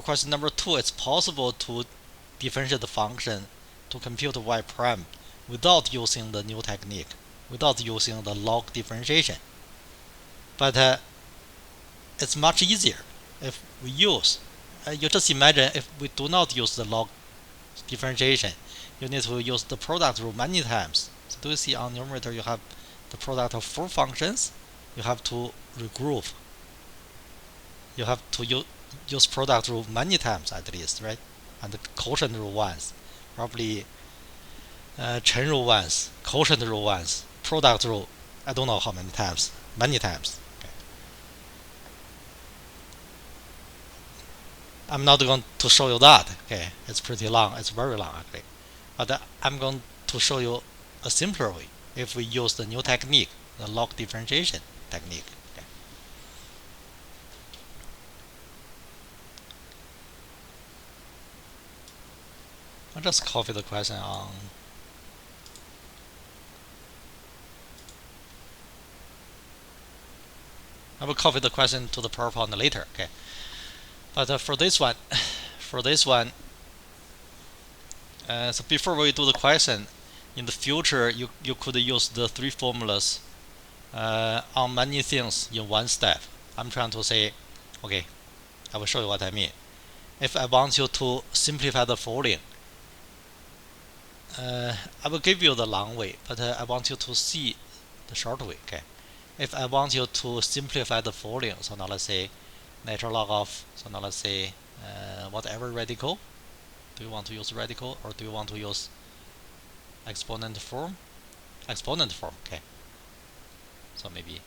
question number 2, it's possible to differentiate the function to compute y prime without using the new technique, without using the log differentiation. But it's much easier if we use. You just imagine if we do not use the log differentiation, you need to use the product rule many times. So do you see on numerator you have the product of 4 functions? You have to regroup. You have to use product rule many times at least, right? And the quotient rule once, probably chain rule once, quotient rule once, product rule, I don't know how many times, many times. Okay. I'm not going to show you that. Okay, it's pretty long. It's very long actually. But I'm going to show you a simpler way if we use the new technique, the log differentiation technique. Okay. I'll just copy the question on. I will copy the question to the PowerPoint later. Okay. But for this one, so before we do the question, in the future you could use the 3 formulas on many things in one step. I'm trying to say, okay, I will show you what I mean. If I want you to simplify the following, I will give you the long way, but I want you to see the short way. Okay. If I want you to simplify the following, so now let's say natural log of, so now let's say whatever radical. Do you want to use radical or do you want to use exponent form? Exponent form, okay. So maybe,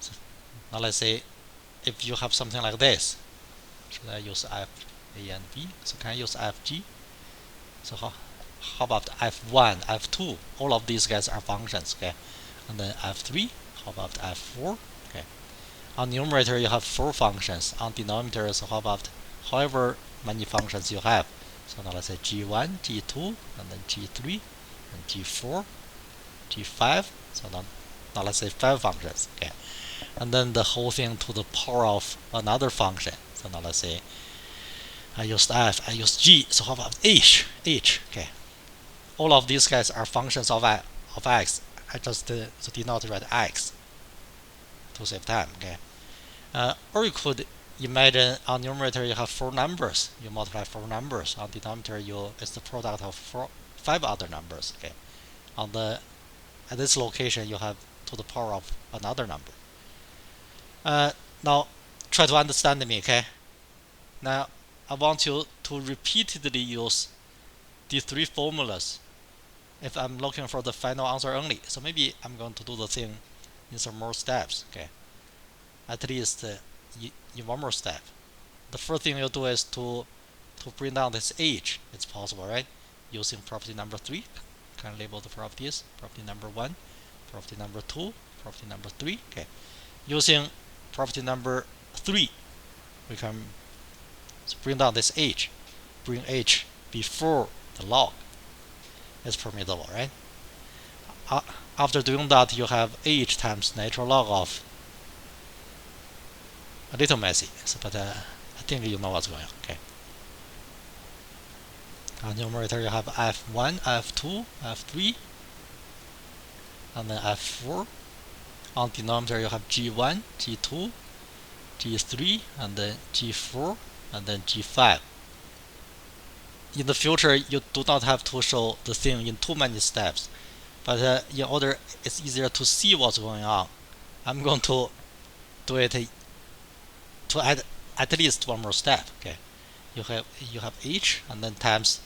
so now let's say if you have something like this, should I use f, a, and b? So can I use fg? So how about f1, f2? All of these guys are functions, okay. And then f3, how about f4? Okay. On numerator you have 4 functions. On denominator, so how about however many functions you have? So now let's say g1, g2, and then g3, and g4, g5. So now let's say 5 functions. Okay. And then the whole thing to the power of another function. So now let's say I used f, I used g. So how about h? Okay. All of these guys are functions of x. I just did not write x to save time. Okay. Or you could imagine on numerator you have 4 numbers. You multiply 4 numbers. On denominator it's the product of 5 other numbers. Okay. At this location you have to the power of another number. Now try to understand me. Okay. Now I want you to repeatedly use the 3 formulas if I'm looking for the final answer only. So maybe I'm going to do the thing in some more steps. Okay. At least in one more step. The first thing you do is to bring down this h. It's possible, right? Using property number 3. Can label the properties. Property number 1, property number 2, property number 3. Okay. Using property number 3, we can bring down this h. Bring h before the log. It's permissible, right? After doing that, you have h times natural log of. A little messy, but I think you know what's going on. Okay. On numerator you have f1, f2, f3, and then f4. On denominator you have g1, g2, g3, and then g4, and then g5. In the future, you do not have to show the thing in too many steps, but in order it's easier to see what's going on, I'm going to do it to add at least one more step. Okay, you have h and then times.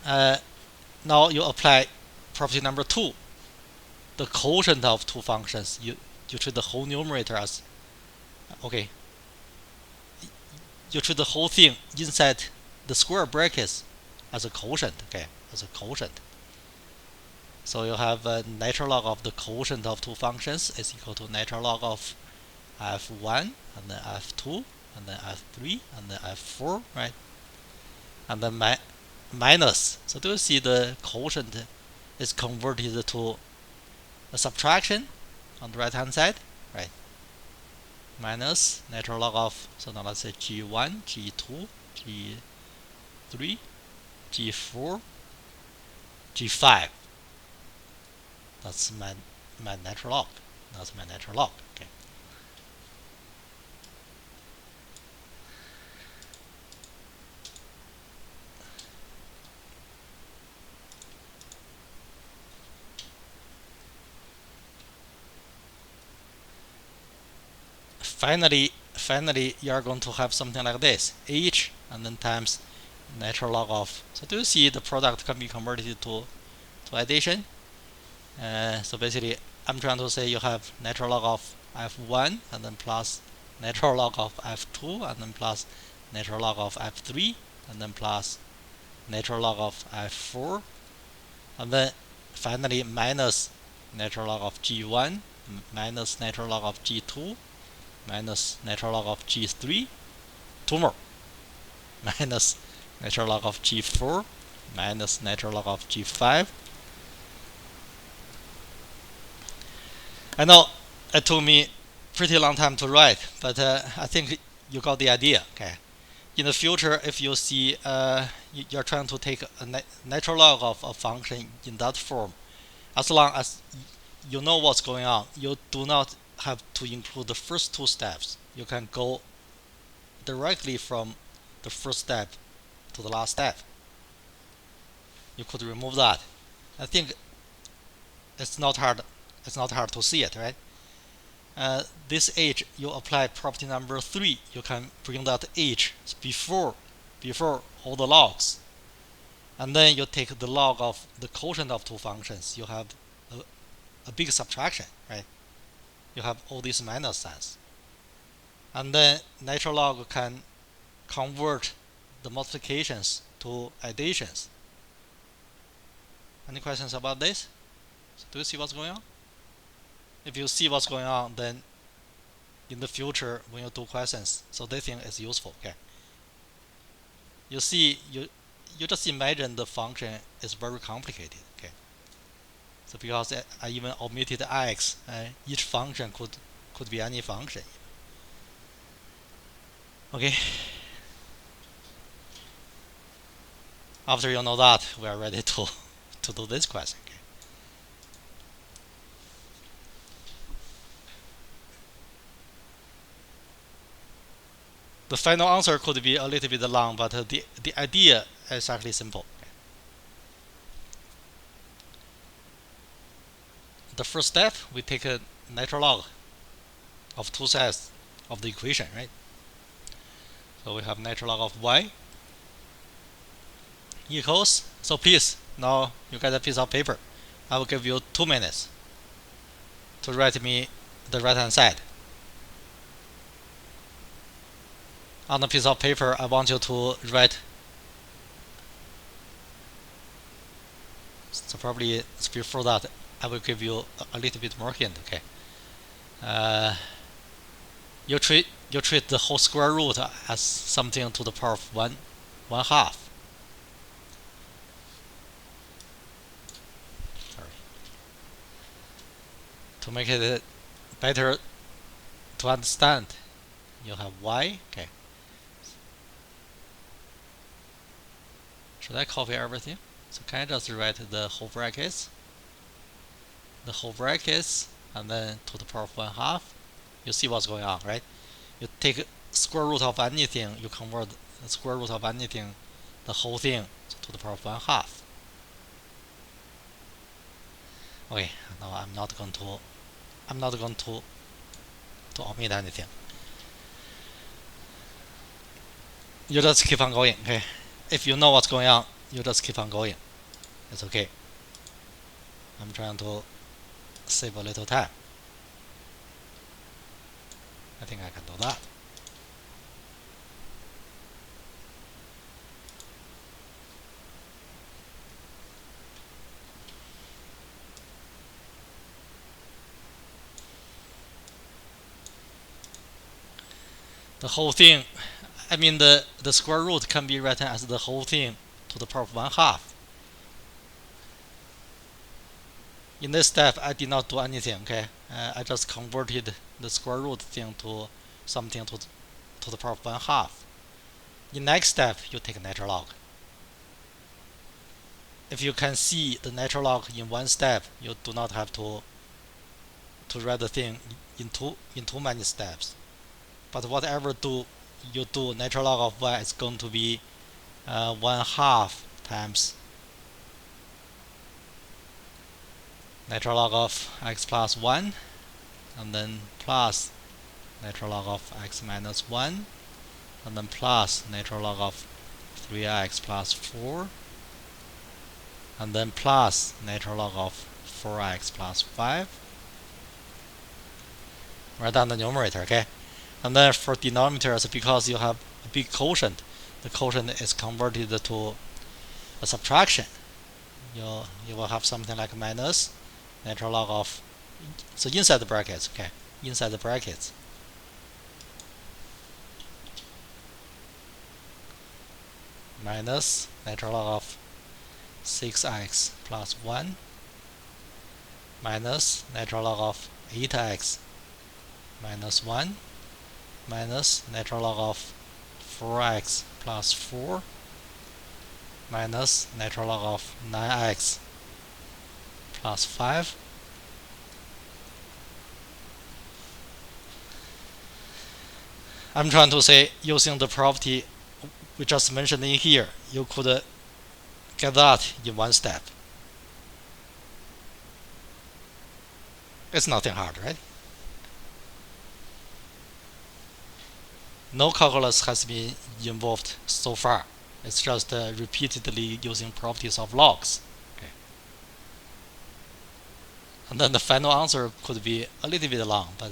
Now you apply property number 2, the quotient of 2 functions. You treat the whole numerator as okay. You treat the whole thing inside the square brackets as a quotient. Okay, as a quotient. So you have natural log of the quotient of 2 functions is equal to natural log of f1 and then f2 and then f3 and then f4, right? And then minus. So do you see the quotient is converted to a subtraction on the right hand side, right? minus natural log of, so now let's say g1, g2, g3, g4, g5. That's my natural log. That's my natural log. Okay. Finally, you are going to have something like this: h and then times natural log of. So do you see the product can be converted to addition? So basically, I'm trying to say you have natural log of f1 and then plus natural log of f2 and then plus natural log of f3 and then plus natural log of f4 and then finally minus natural log of g1 minus natural log of g2 minus natural log of g3, two more, minus natural log of g4 minus natural log of g5. I know it took me pretty long time to write, but I think you got the idea. Okay. In the future, if you see you're trying to take a natural log of a function in that form, as long as you know what's going on, you do not have to include the first two steps. You can go directly from the first step to the last step. You could remove that. I think it's not hard. It's not hard to see it, right? This h, you apply property number 3. You can bring that h before all the logs, and then you take the log of the quotient of two functions. You have a big subtraction, right? You have all these minus signs, and then natural log can convert the multiplications to additions. Any questions about this? So do you see what's going on? If you see what's going on, then in the future when you do questions, so this thing is useful. Okay. You see, you just imagine the function is very complicated. Okay. So because I even omitted x, each function could be any function. Okay. After you know that, we are ready to do this question. Okay. The final answer could be a little bit long, but the idea is actually simple. Okay. The first step, we take a natural log of two sides of the equation, right? So we have natural log of y equals, so please, now you get a piece of paper. I will give you 2 minutes to write me the right hand side. On the piece of paper, I want you to write, so probably before that, I will give you a little bit more hint. Okay. You treat the whole square root as something to the power of 1/2. Sorry. To make it better to understand, you have y. Okay. Should I copy everything? So can I just write the whole brackets? The whole brackets, and then to the power of 1/2. You see what's going on, right? You take square root of anything, you convert the square root of anything, the whole thing, to the power of 1/2. Okay, now I'm not going to omit anything. You just keep on going. Okay, if you know what's going on, you just keep on going. It's okay. I'm trying to save a little time. I think I can do that. The whole thing, I mean the square root can be written as the whole thing to the power of 1/2. In this step, I did not do anything. Okay, I just converted the square root thing to something to the power of 1/2. In next step, you take natural log. If you can see the natural log in one step, you do not have to write the thing in too many steps. But whatever you do, natural log of y is going to be 1/2 times natural log of x plus 1, and then plus natural log of x minus 1, and then plus natural log of 3x plus 4, and then plus natural log of 4x plus 5. Write down the numerator, okay? And then for denominators, because you have a big quotient, the quotient is converted to a subtraction. You will have something like minus natural log of, so inside the brackets, okay? Inside the brackets, minus natural log of 6x plus 1 minus natural log of 8x minus 1 minus natural log of 4x plus 4 minus natural log of 9x plus 5. I'm trying to say, using the property we just mentioned in here, you could get that in one step. It's nothing hard, right? No calculus has been involved so far. It's just repeatedly using properties of logs. Okay. And then the final answer could be a little bit long, but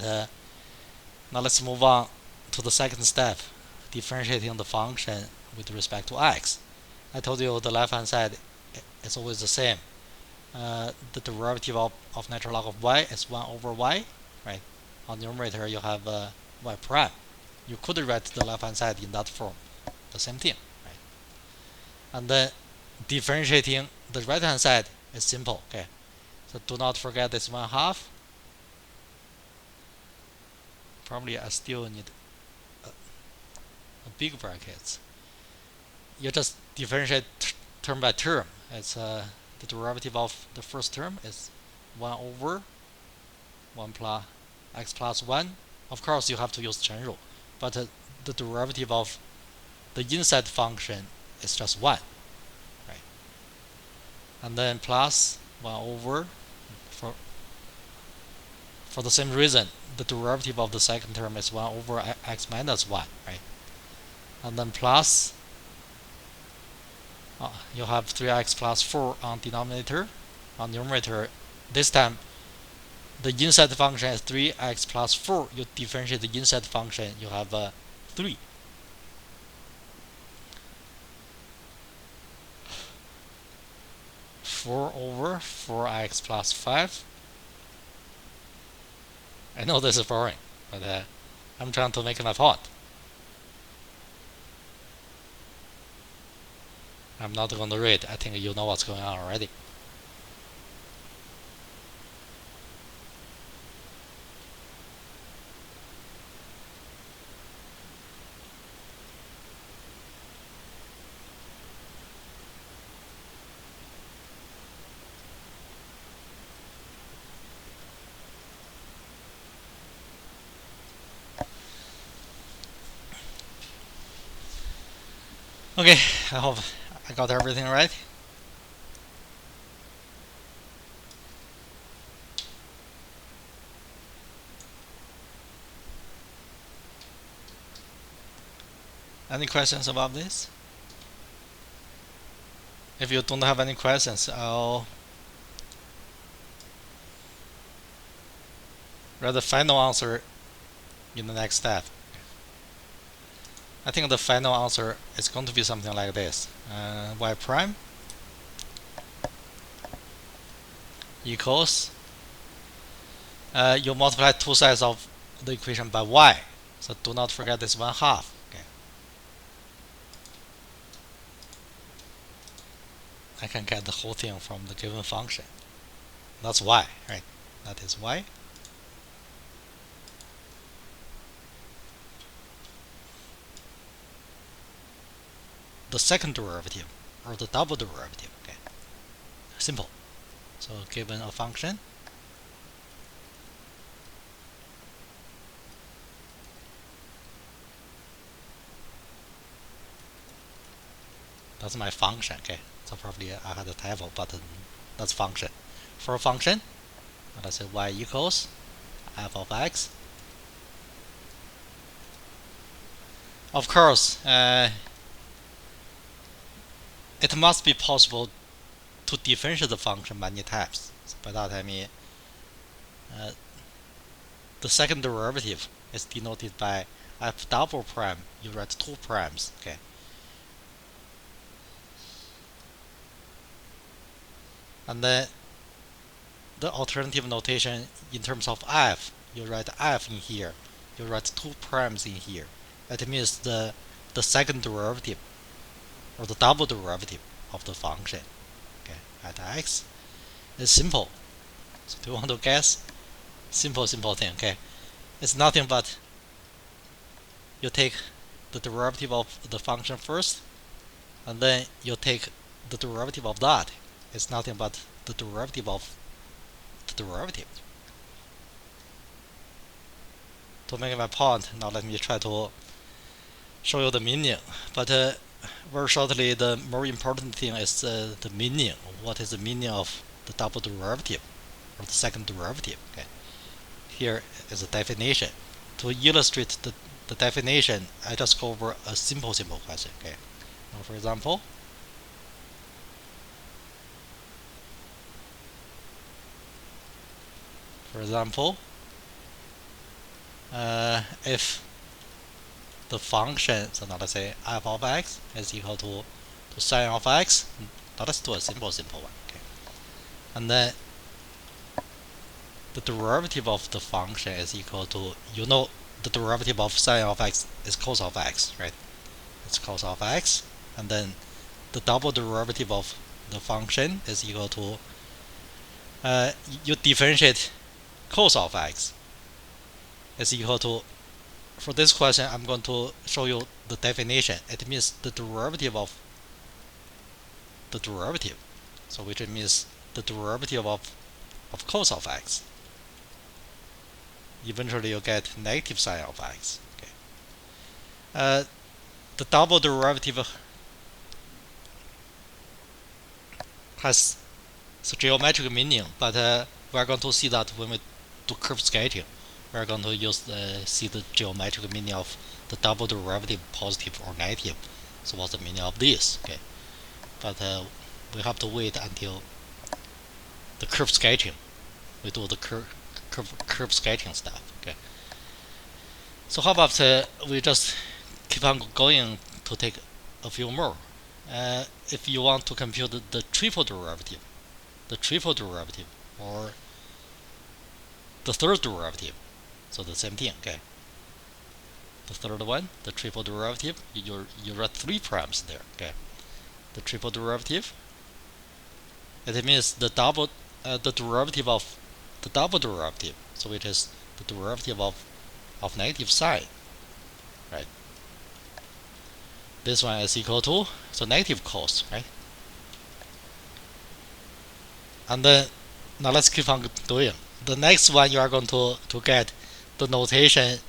now let's move on to the second step, differentiating the function with respect to x. I told you the left-hand side is always the same. The derivative of natural log of y is 1 over y, right? On the numerator you have y prime. You could write the left-hand side in that form, the same thing, right? And then differentiating the right-hand side is simple, okay? So do not forget this 1/2. Probably I still need a big brackets. You just differentiate term by term. It's the derivative of the first term is 1 over 1 plus x plus 1. Of course, you have to use chain rule, but the derivative of the inside function is just 1, right? And then plus 1 over, for the same reason, the derivative of the second term is 1 over x minus 1, right? And then plus, you have 3x plus 4 on denominator. On numerator, this time the inside function is 3x plus 4. You differentiate the inside function, you have 3. Four over 4x plus 5. I know this is boring, but I'm trying to make my point. I'm not going to read. I think you know what's going on already. Okay, I hope I got everything right. Any questions about this? If you don't have any questions, I'll write the final answer in the next step. I think the final answer is going to be something like this. Y prime equals, you multiply two sides of the equation by y. So do not forget this 1/2. Okay. I can get the whole thing from the given function. That's y, right? That is y. the second derivative or the double derivative. Okay, simple. So given a function, that's my function. Okay, so probably I had a typo, but that's function. For a function, let's say y equals f of x. Of course, it must be possible to differentiate the function many times. So by that I mean the second derivative is denoted by f double prime. You write two primes. Okay. And then the alternative notation in terms of f, you write f in here. You write two primes in here. That means the second derivative or the double derivative of the function, okay, at x is simple. So do you want to guess? Simple thing. Okay, it's nothing but you take the derivative of the function first, and then you take the derivative of that. It's nothing but the derivative of the derivative. To make my point, now let me try to show you the meaning. But very shortly, the more important thing is the meaning. What is the meaning of the double derivative or the second derivative? Okay. Here is a definition. To illustrate the definition, I just go over a simple question. Okay. Now, for example, if the function, so now let's say f of x is equal to sine of x. Now let's do a simple one. Okay. And then the derivative of the function is equal to, the derivative of sine of x is cos of x, right? It's cos of x. And then the double derivative of the function is equal to, you differentiate cos of x is equal to, for this question, I'm going to show you the definition. It means the derivative of the derivative. So which means the derivative of cos of x. Eventually you get negative sine of x. Okay. The double derivative has the geometric meaning, but we're going to see that when we do curve sketching. We're going to see the geometric meaning of the double derivative, positive or negative. So what's the meaning of this? Okay, but we have to wait until the curve sketching. We do the curve sketching stuff. Okay. So how about we just keep on going to take a few more. If you want to compute the triple derivative, or the third derivative, so the same thing. Okay. The third one, the triple derivative, you write three primes there. Okay. The triple derivative, it means the derivative of the double derivative, so it is the derivative of negative sine, right? This one is equal to, so negative cos, right? And then now let's keep on doing. The next one you are going to get the notation.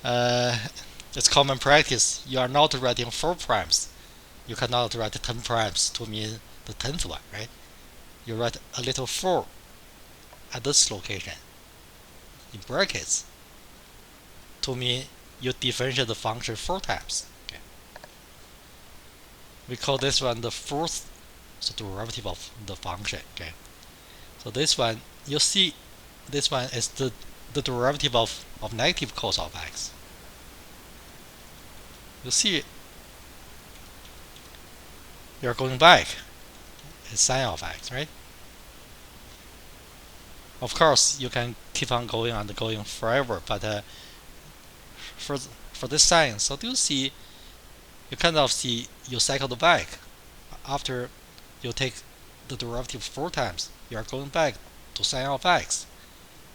It's common practice. You are not writing 4 primes. You cannot write 10 primes to mean the 10th one, right? You write a little 4 at this location in brackets to mean you differentiate the function 4 times. Okay. We call this one the fourth derivative of the function. Okay. So this one, you see, this one is the derivative of negative cos of x. You see, you're going back. It's sine of x, right? Of course, you can keep on going and going forever, but for this sine, so do you see, you kind of see you cycled back. After you take the derivative 4 times, you are going back to sine of x.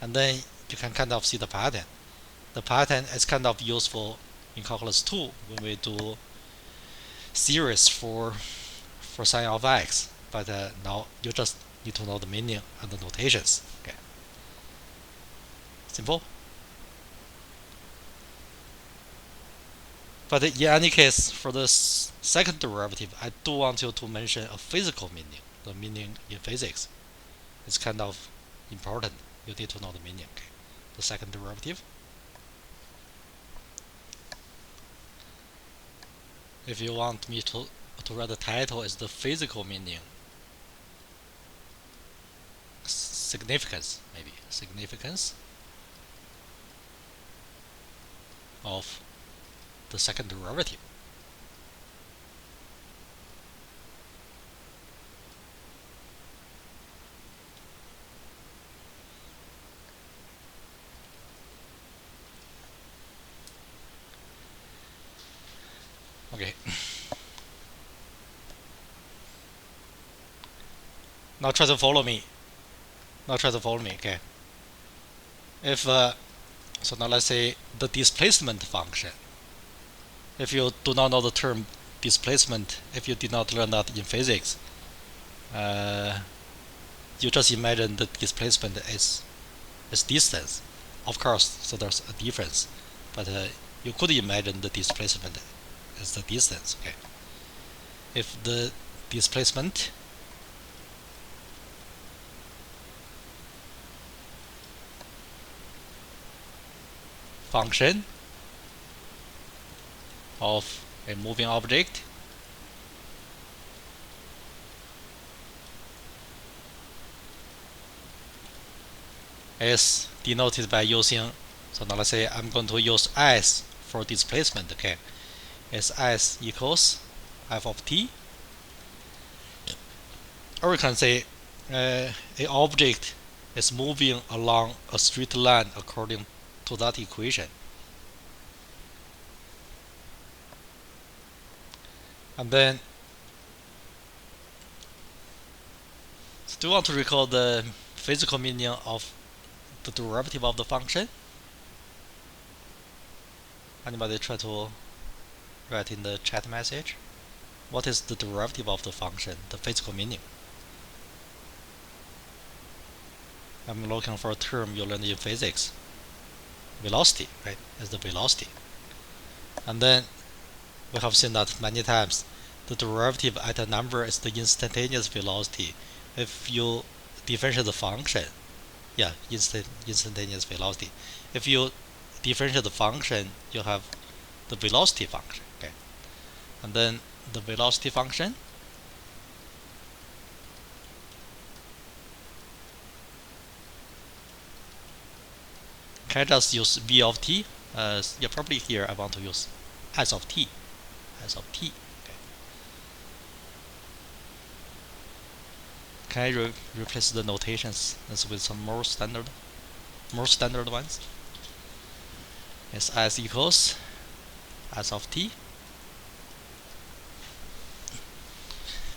And then you can kind of see the pattern. The pattern is kind of useful in calculus 2 when we do series for sine of x, but now you just need to know the meaning and the notations. Okay, simple. But in any case, for the second derivative, I do want you to mention a physical meaning, the meaning in physics. It's kind of important. You need to know the meaning. Okay, the second derivative. If you want me to write the title as the physical meaning, significance, maybe significance of the second derivative. Okay. Now try to follow me. Okay. If so now let's say the displacement function. If you do not know the term displacement, if you did not learn that in physics, you just imagine the displacement as distance. Of course, so there's a difference, but you could imagine the displacement as the distance. Okay. If the displacement function of a moving object is denoted by using, so now let's say I'm going to use s for displacement. Okay, is s equals f of t, or we can say a object is moving along a straight line according to that equation. And then, so do you want to recall the physical meaning of the derivative of the function? Anybody try to write in the chat message? What is the derivative of the function, the physical meaning? I'm looking for a term you learned in physics. Velocity, right? Is the velocity. And then we have seen that many times. The derivative at a number is the instantaneous velocity. If you differentiate the function, yeah, instantaneous velocity. If you differentiate the function, you have the velocity function. Okay, and then the velocity function can I just use v of t? Yeah, probably here I want to use s of t. Okay. Can I replace the notations with some more standard ones? It's s equals s of t.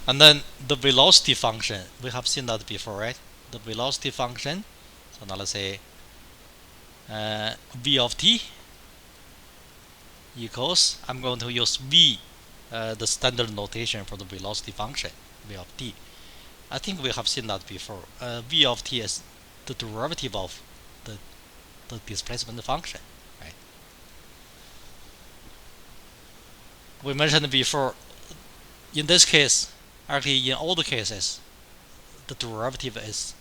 And then the velocity function, we have seen that before, right? The velocity function, so now let's say v of t equals, I'm going to use v, the standard notation for the velocity function, v of t. I think we have seen that before. V of t is the derivative of the displacement function, right? We mentioned before, in this case, actually in all the cases, the derivative is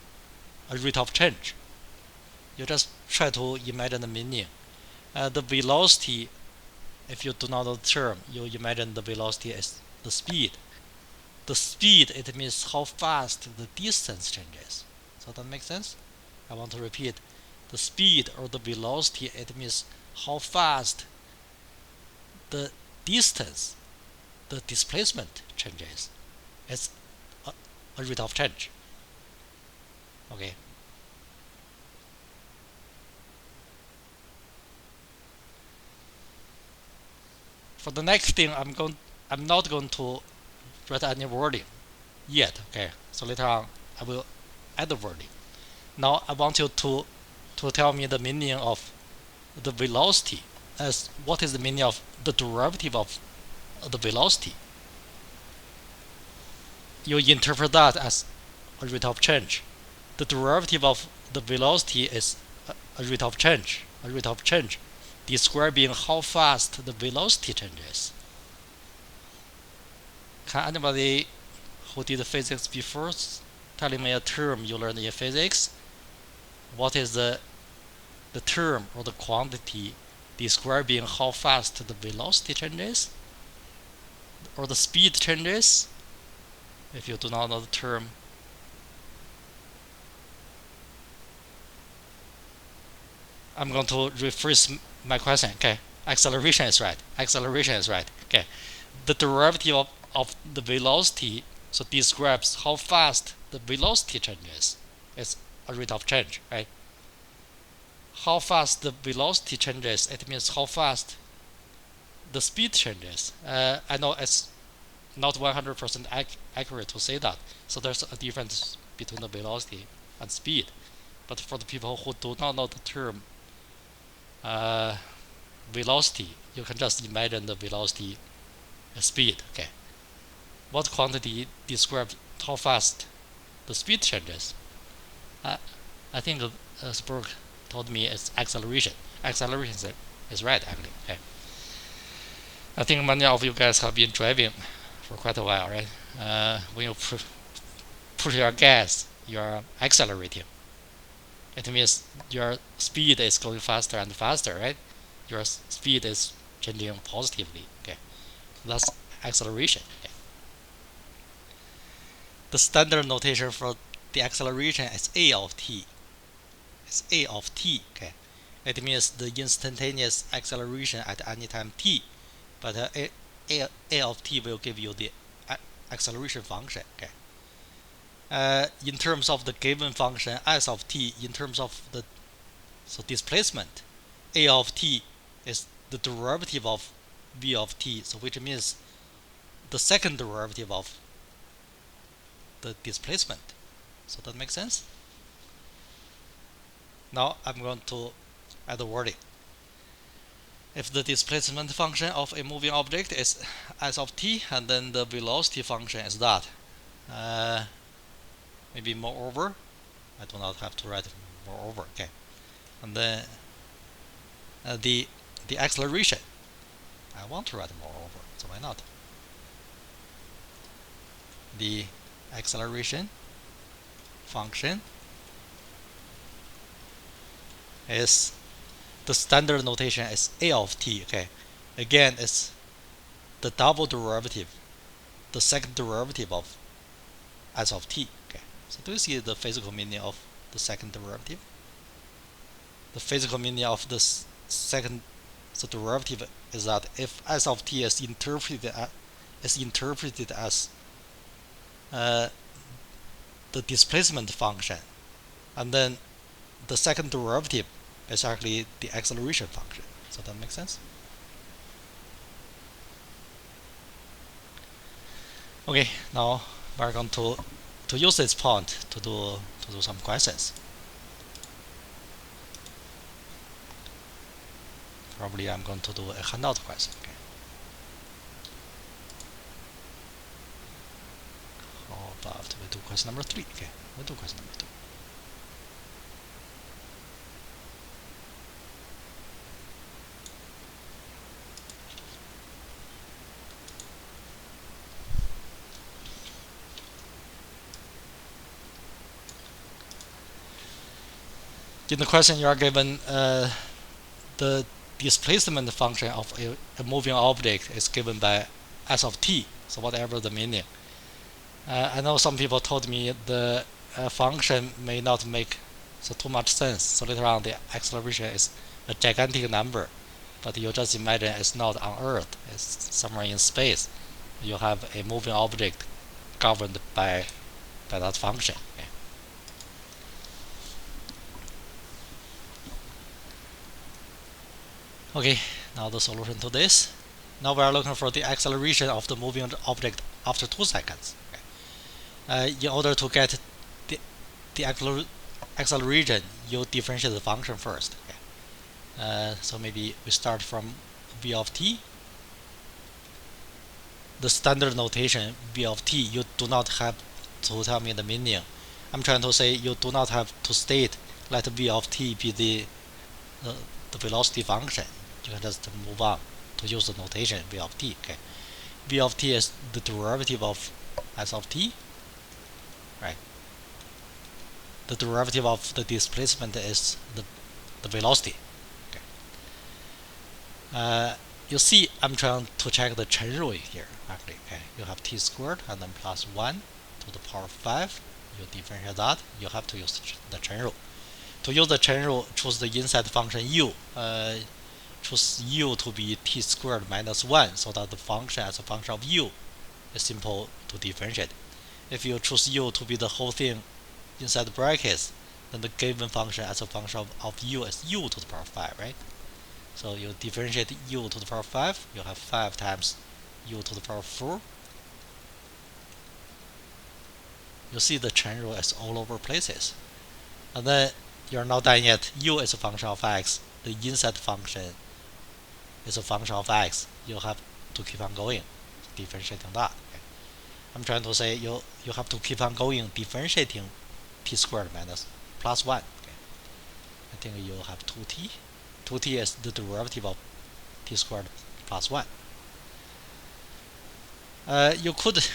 a rate of change. You just try to imagine the meaning. The velocity, if you do not know the term, you imagine the velocity as the speed. The speed, it means how fast the distance changes. So that makes sense? I want to repeat. The speed or the velocity, it means how fast the distance, the displacement changes. It's a rate of change. Okay. For the next thing, I'm not going to write any wording yet. Okay, so later on I will add the wording. Now I want you to tell me the meaning of the velocity, as what is the meaning of the derivative of the velocity. you interpret that as a rate of change. The derivative of the velocity is a rate of change. A rate of change describing how fast the velocity changes. Can anybody who did physics before telling me a term you learned in physics? What is the term or the quantity describing how fast the velocity changes or the speed changes? If you do not know the term, I'm going to rephrase my question. Okay, acceleration is right. Acceleration is right. Okay, the derivative of the velocity so describes how fast the velocity changes. It's a rate of change, right? How fast the velocity changes, it means how fast the speed changes. I know it's not 100% accurate to say that. So there's a difference between the velocity and speed. But for the people who do not know the term velocity, you can just imagine the velocity speed. Okay, what quantity describes how fast the speed changes? I think Spurk told me it's acceleration. Acceleration is right, actually. Okay. I think many of you guys have been driving for quite a while, right? When you push your gas, you're accelerating. It means your speed is going faster and faster, right? Your speed is changing positively. Okay, that's acceleration. Okay. The standard notation for the acceleration is a of t. It's a of t. Okay, it means the instantaneous acceleration at any time t, but a of t will give you the acceleration function. Okay. In terms of the given function s of t, in terms of the displacement, a of t is the derivative of v of t, so which means the second derivative of the displacement. So that makes sense? Now I'm going to add the wording. If the displacement function of a moving object is s of t, and then the velocity function is that. Maybe moreover. I do not have to write moreover. Okay, and then the acceleration. I want to write moreover, so why not? The acceleration function is the standard notation is a of t. Okay, again it's the double derivative, the second derivative of s of t. Okay, so do you see the physical meaning of the second derivative? The physical meaning of the second derivative is that if s of t is interpreted as the displacement function, and then the second derivative is actually the acceleration function. So that makes sense? Okay, now we're going to use this point to do some questions. Probably I'm going to do a handout question. Okay. How about we do question number 3? Okay, we'll do question number 2. In the question, you are given the displacement function of a moving object is given by s of t, so whatever the meaning. I know some people told me the function may not make too much sense, so later on the acceleration is a gigantic number, but you just imagine it's not on Earth, it's somewhere in space. You have a moving object governed by that function. Okay. Okay, now the solution to this. Now we are looking for the acceleration of the moving object after 2 seconds. Okay. In order to get the acceleration, you differentiate the function first. Okay. So maybe we start from v of t. the standard notation v of t, you do not have to tell me the meaning. I'm trying to say you do not have to state let v of t be the velocity function. You can just move on to use the notation v of t. Okay, v of t is the derivative of s of t, right? The derivative of the displacement is the velocity. Okay. You see, I'm trying to check the 乘入 here. Actually, okay, you have t squared and then plus 1 to the power 5. You differentiate that. You have to use the 乘入. To use the 乘入, choose the inside function u. Choose u to be t squared minus 1, so that the function as a function of u is simple to differentiate. If you choose u to be the whole thing inside the brackets, then the given function as a function of u is u to the power 5, right? So you differentiate u to the power 5, you have 5 times u to the power 4. You see the 乘入 is all over places. And then you're not done yet. U is a function of x. The inside function is a function of x. You have to keep on going, differentiating that. Okay. I'm trying to say you have to keep on going, differentiating t squared minus plus 1. Okay. I think you have 2t. 2t is the derivative of t squared plus 1. You could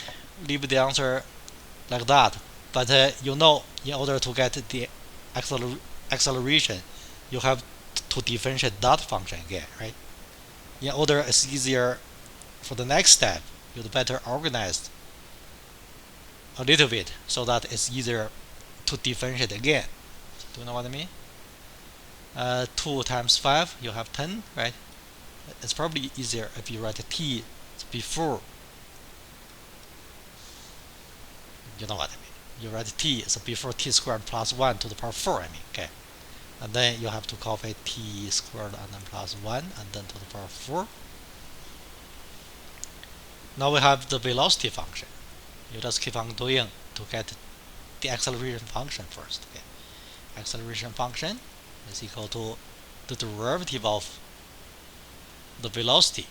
leave the answer like that, but you know, in order to get the acceleration, you have to differentiate that function again, right? In order it's easier for the next step, you'd better organize a little bit so that it's easier to differentiate again. Do you know what I mean? 2 times 5, you have 10, right? It's probably easier if you write t before. You know what I mean? You write t is before t squared plus 1 to the power 4, I mean, okay. And then you have to copy t squared and then plus 1 and then to the power 4. Now we have the velocity function. You just keep on doing to get the acceleration function first. Okay. Acceleration function is equal to the derivative of the velocity,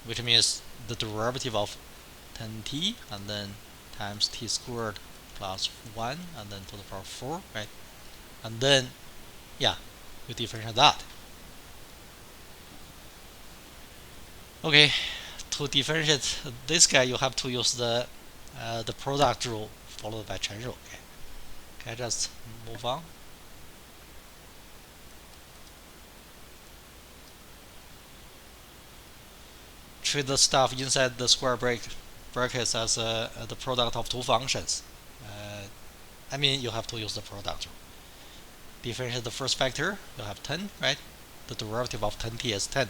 which means the derivative of 10t and then times t squared plus 1 and then to the power 4, right? And then, yeah, you differentiate that. Okay, to differentiate this guy, you have to use the product rule followed by 乘入. Okay, can I just move on? Treat the stuff inside the square brackets as the product of two functions. I mean, you have to use the product rule. Differentiate the first factor, you have 10, right? The derivative of 10t is 10.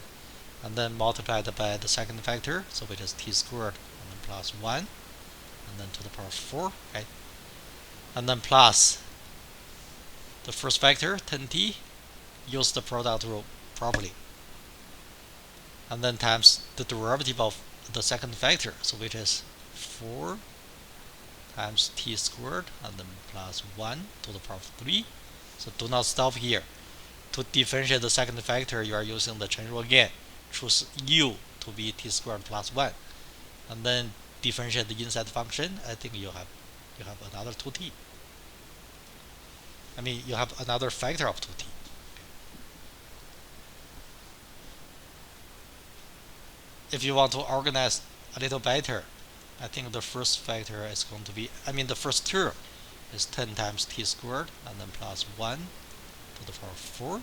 And then multiplied by the second factor, so which is t squared, and then plus 1, and then to the power 4, right? And then plus the first factor, 10t, use the product rule properly. And then times the derivative of the second factor, so which is 4 times t squared, and then plus 1 to the power 3. So do not stop here. To differentiate the second factor, you are using the 乘入 again. Choose u to be t squared plus 1, and then differentiate the inside function. I think you have another 2t. I mean, you have another factor of 2t. If you want to organize a little better, I think the first factor is going to be, the first term is 10 times t squared and then plus 1 to the power 4.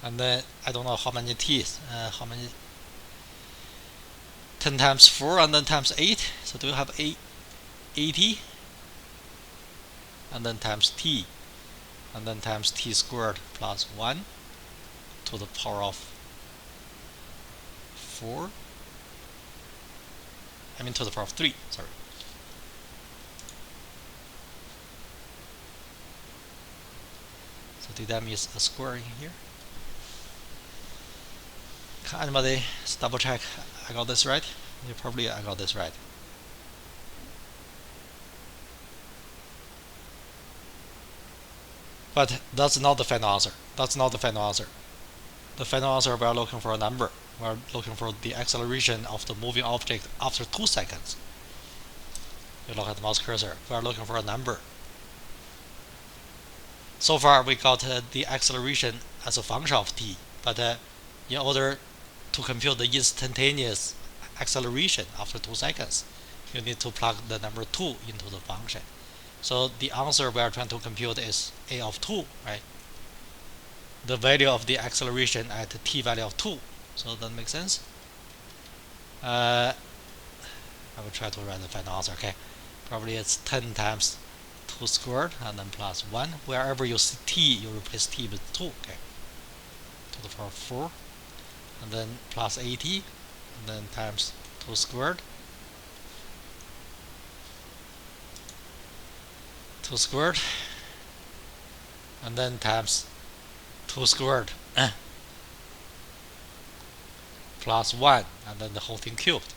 And then I don't know how many t's, 10 times 4 and then times 8. So do you have 80? And then times t, and then times t squared plus 1 to the power of 4. To the power of 3, sorry. So did that miss a square in here? Can anybody double check I got this right? Probably I got this right. But that's not the final answer. That's not the final answer. the final answer, we are looking for a number. We are looking for the acceleration of the moving object after 2 seconds. You look at the mouse cursor. We are looking for a number. So far, we got the acceleration as a function of t, but in order to compute the instantaneous acceleration after 2 seconds, you need to plug the number 2 into the function. So the answer we are trying to compute is a of 2, right? The value of the acceleration at t value of 2. So that makes sense? I will try to write the final answer, okay? Probably it's 10 times 2 squared and then plus 1. Wherever you see t, you replace t with 2, okay? To the power 4. And then plus 80, and then times 2 squared. 2 squared. And then times 2 squared. Plus 1, and then the whole thing cubed.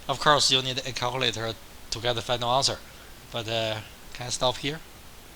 Of course, you need a calculator to get the final answer. But can I stop here?